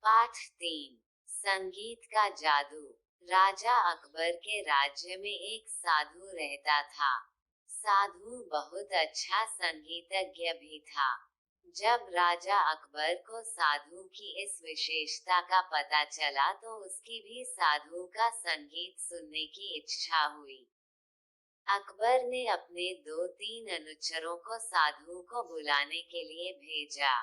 पाठ 3। संगीत का जादू। राजा अकबर के राज्य में एक साधु रहता था। साधु बहुत अच्छा संगीतज्ञ भी था। जब राजा अकबर को साधु की इस विशेषता का पता चला तो उसकी भी साधु का संगीत सुनने की इच्छा हुई। अकबर ने अपने 2-3 अनुचरों को साधु को बुलाने के लिए भेजा।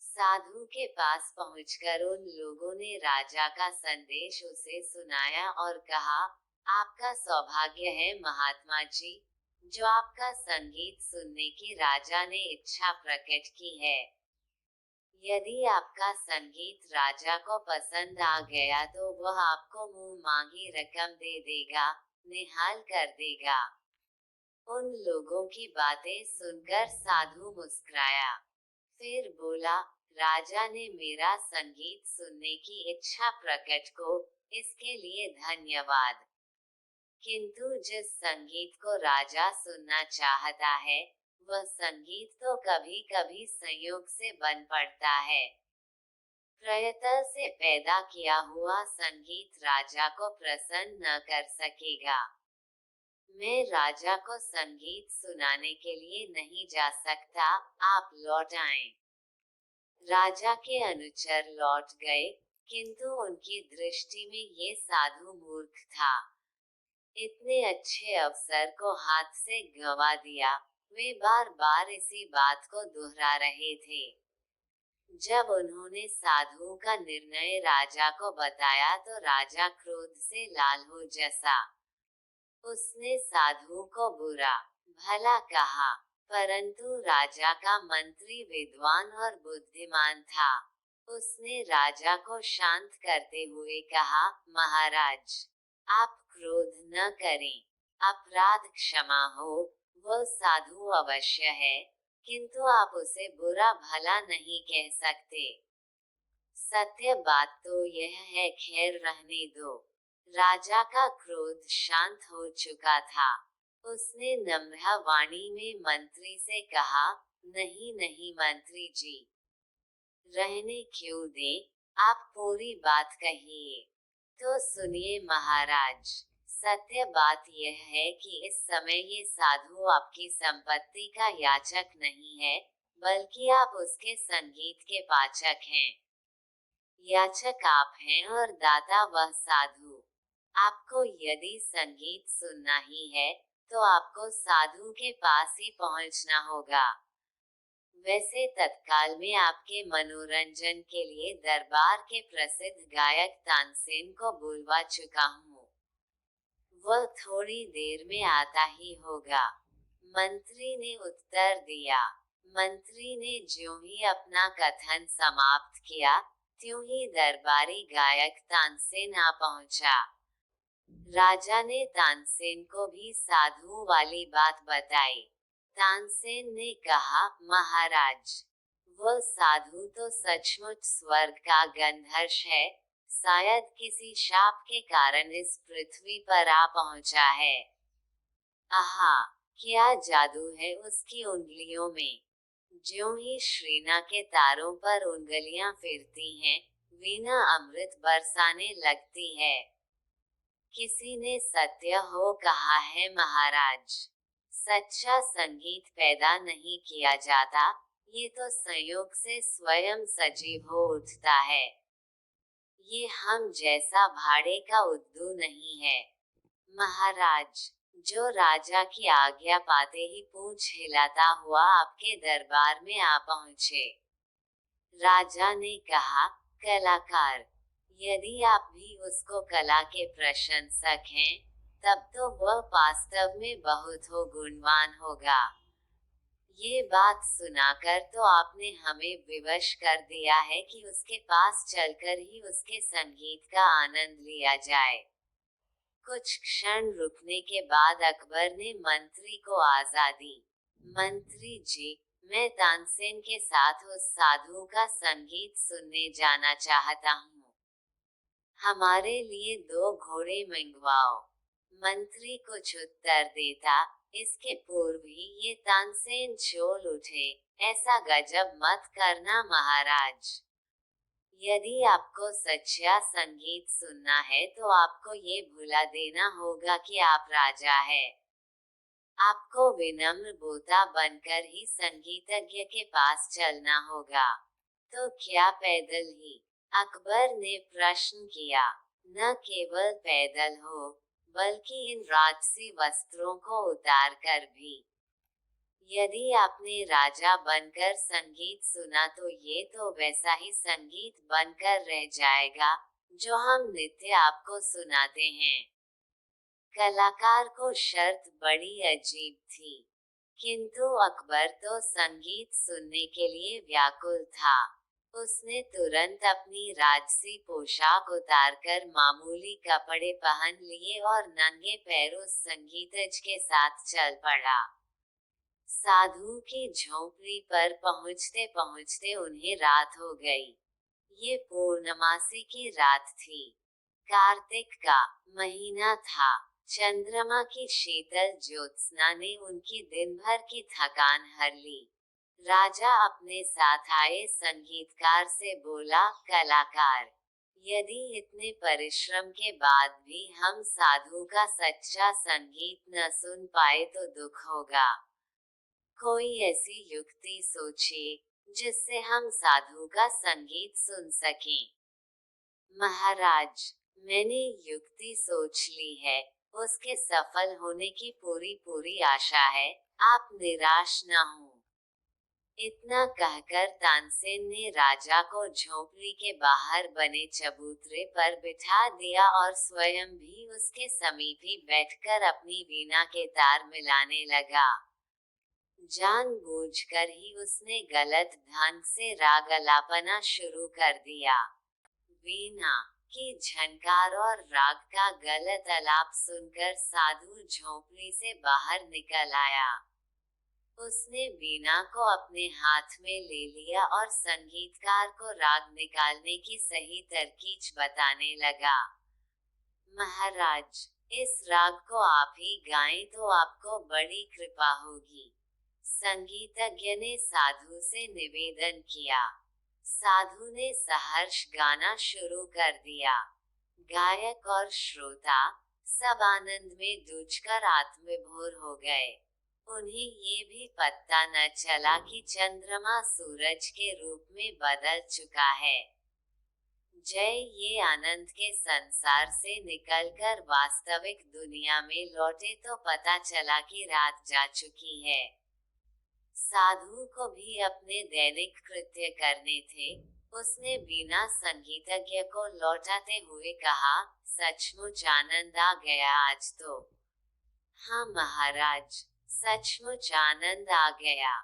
साधु के पास पहुंचकर उन लोगों ने राजा का संदेश उसे सुनाया और कहा, आपका सौभाग्य है महात्मा जी, जो आपका संगीत सुनने की राजा ने इच्छा प्रकट की है। यदि आपका संगीत राजा को पसंद आ गया तो वह आपको मुंह मांगी रकम दे देगा, निहाल कर देगा। उन लोगों की बातें सुनकर साधु मुस्कुराया। फिर बोला, राजा ने मेरा संगीत सुनने की इच्छा प्रकट को, इसके लिए धन्यवाद। किंतु जिस संगीत को राजा सुनना चाहता है, वह संगीत तो कभी कभी संयोग से बन पड़ता है। प्रयत्न से पैदा किया हुआ संगीत राजा को प्रसन्न न कर सकेगा। मैं राजा को संगीत सुनाने के लिए नहीं जा सकता, आप लौट आएं। राजा के अनुचर लौट गए, किंतु उनकी दृष्टि में ये साधु मूर्ख था। इतने अच्छे अवसर को हाथ से गंवा दिया। वे बार बार इसी बात को दोहरा रहे थे। जब उन्होंने साधु का निर्णय राजा को बताया तो राजा क्रोध से लाल हो जसा। उसने साधु को बुरा भला कहा, परंतु राजा का मंत्री विद्वान और बुद्धिमान था। उसने राजा को शांत करते हुए कहा, महाराज, आप क्रोध न करें, अपराध क्षमा हो, वह साधु अवश्य है, किंतु आप उसे बुरा भला नहीं कह सकते। सत्य बात तो यह है, खैर रहने दो। राजा का क्रोध शांत हो चुका था। उसने नम्र वाणी में मंत्री से कहा, नहीं नहीं मंत्री जी, रहने क्यों दें, आप पूरी बात कहिए। तो सुनिए महाराज, सत्य बात यह है कि इस समय ये साधु आपकी संपत्ति का याचक नहीं है, बल्कि आप उसके संगीत के पाचक हैं। याचक आप हैं और दाता वह साधु। आपको यदि संगीत सुनना ही है, तो आपको साधु के पास ही पहुंचना होगा। वैसे तत्काल में आपके मनोरंजन के लिए दरबार के प्रसिद्ध गायक तानसेन को बुलवा चुका हूँ। वह थोड़ी देर में आता ही होगा। मंत्री ने उत्तर दिया। मंत्री ने ज्यों ही अपना कथन समाप्त किया, त्यों ही दरबारी गायक तानसेन आ पहुंचा। राजा ने तानसेन को भी साधु वाली बात बताई। तानसेन ने कहा, महाराज, वह साधु तो सचमुच स्वर्ग का गंधर्व है, शायद किसी शाप के कारण इस पृथ्वी पर आ पहुंचा है। आहा, क्या जादू है उसकी उंगलियों में। ज्यों ही श्रीना के तारों पर उंगलियां फिरती हैं, वीणा अमृत बरसाने लगती है। किसी ने सत्य हो कहा है महाराज, सच्चा संगीत पैदा नहीं किया जाता, ये तो संयोग से स्वयं सजीव हो उठता है। ये हम जैसा भाड़े का उद्दू नहीं है। महाराज, जो राजा की आज्ञा पाते ही पूंछ हिलाता हुआ आपके दरबार में आ पहुंचे। राजा ने कहा, कलाकार, यदि आप भी उसको कला के प्रशंसक हैं, तब तो वह वास्तव में बहुत हो गुणवान होगा। ये बात सुनाकर तो आपने हमें विवश कर दिया है कि उसके पास चलकर ही उसके संगीत का आनंद लिया जाए। कुछ क्षण रुकने के बाद अकबर ने मंत्री को आजादी। मंत्री जी, मैं तानसेन के साथ उस साधु का संगीत सुनने जाना चाहता हूँ। हमारे लिए 2 घोड़े मंगवाओ। मंत्री कुछ उत्तर देता, इसके पूर्व ही ये तानसेन चोल उठे, ऐसा गजब मत करना महाराज। यदि आपको सच्चा संगीत सुनना है तो आपको ये भुला देना होगा कि आप राजा है। आपको विनम्र बोता बनकर ही संगीतज्ञ के पास चलना होगा। तो क्या पैदल ही? अकबर ने प्रश्न किया। न केवल पैदल हो, बल्कि इन राजसी वस्त्रों को उतार कर भी। यदि आपने राजा बनकर संगीत सुना तो ये तो वैसा ही संगीत बनकर रह जाएगा, जो हम नित्य आपको सुनाते हैं। कलाकार को शर्त बड़ी अजीब थी, किंतु अकबर तो संगीत सुनने के लिए व्याकुल था। उसने तुरंत अपनी राजसी पोशाक उतारकर मामूली कपड़े पहन लिए और नंगे पैरों संगीतज्ञ के साथ चल पड़ा। साधु की झोंपड़ी पर पहुंचते पहुंचते उन्हें रात हो गई। ये पूर्णमासी की रात थी। कार्तिक का महीना था। चंद्रमा की शीतल ज्योत्सना ने उनकी दिन भर की थकान हर ली। राजा अपने साथ आए संगीतकार से बोला, कलाकार, यदि इतने परिश्रम के बाद भी हम साधु का सच्चा संगीत न सुन पाए तो दुख होगा। कोई ऐसी युक्ति सोचिए जिससे हम साधु का संगीत सुन सकें। महाराज, मैंने युक्ति सोच ली है, उसके सफल होने की पूरी आशा है, आप निराश न हो। इतना कहकर तानसेन ने राजा को झोपड़ी के बाहर बने चबूतरे पर बिठा दिया और स्वयं भी उसके समीप ही बैठकर अपनी वीणा के तार मिलाने लगा। जानबूझकर ही उसने गलत ढंग से राग अलापना शुरू कर दिया। वीणा की झनकार और राग का गलत आलाप सुनकर साधु झोंपड़ी से बाहर निकल आया। उसने वीणा को अपने हाथ में ले लिया और संगीतकार को राग निकालने की सही तरकीब बताने लगा। महाराज, इस राग को आप ही गाएं तो आपको बड़ी कृपा होगी। संगीतज्ञ ने साधु से निवेदन किया। साधु ने सहर्ष गाना शुरू कर दिया। गायक और श्रोता सब आनंद में डूबकर आत्मविभोर हो गए। उन्हें ये भी पता न चला कि चंद्रमा सूरज के रूप में बदल चुका है। जय ये आनंद के संसार से निकलकर वास्तविक दुनिया में लौटे तो पता चला कि रात जा चुकी है। साधु को भी अपने दैनिक कृत्य करने थे। उसने बिना संगीतज्ञ को लौटाते हुए कहा, सचमुच आनंद आ गया आज तो। हाँ महाराज, सचमुच आनंद आ गया।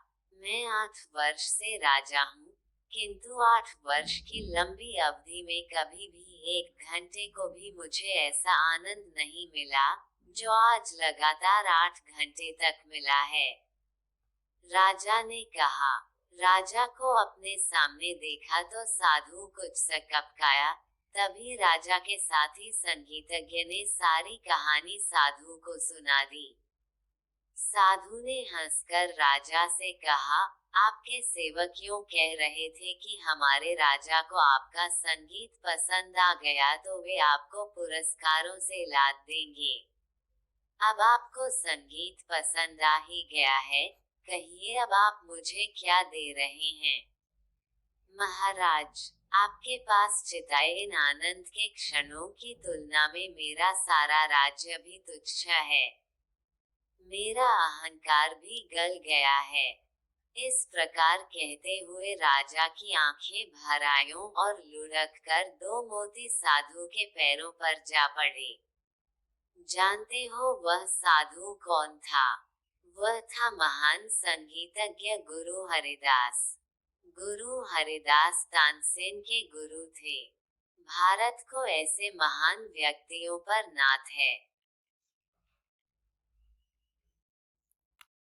मैं 8 वर्ष से राजा हूँ, किंतु 8 वर्ष की लंबी अवधि में कभी भी 1 घंटे को भी मुझे ऐसा आनंद नहीं मिला, जो आज लगातार 8 घंटे तक मिला है। राजा ने कहा। राजा को अपने सामने देखा तो साधु कुछ सकपकाया। तभी राजा के साथी संगीतज्ञ ने सारी कहानी साधु को सुना दी। साधु ने हंसकर राजा से कहा, आपके सेवक यूं कह रहे थे कि हमारे राजा को आपका संगीत पसंद आ गया तो वे आपको पुरस्कारों से लाद देंगे। अब आपको संगीत पसंद आ ही गया है, कहिए अब आप मुझे क्या दे रहे हैं? महाराज, आपके पास चिताए इन आनंद के क्षणों की तुलना में मेरा सारा राज्य भी तुच्छ है। मेरा अहंकार भी गल गया है। इस प्रकार कहते हुए राजा की आंखें भर आईं और लुढ़क कर 2 मोती साधु के पैरों पर जा पड़े। जानते हो वह साधु कौन था? वह था महान संगीतज्ञ गुरु हरिदास। गुरु हरिदास तानसेन के गुरु थे। भारत को ऐसे महान व्यक्तियों पर नाथ है।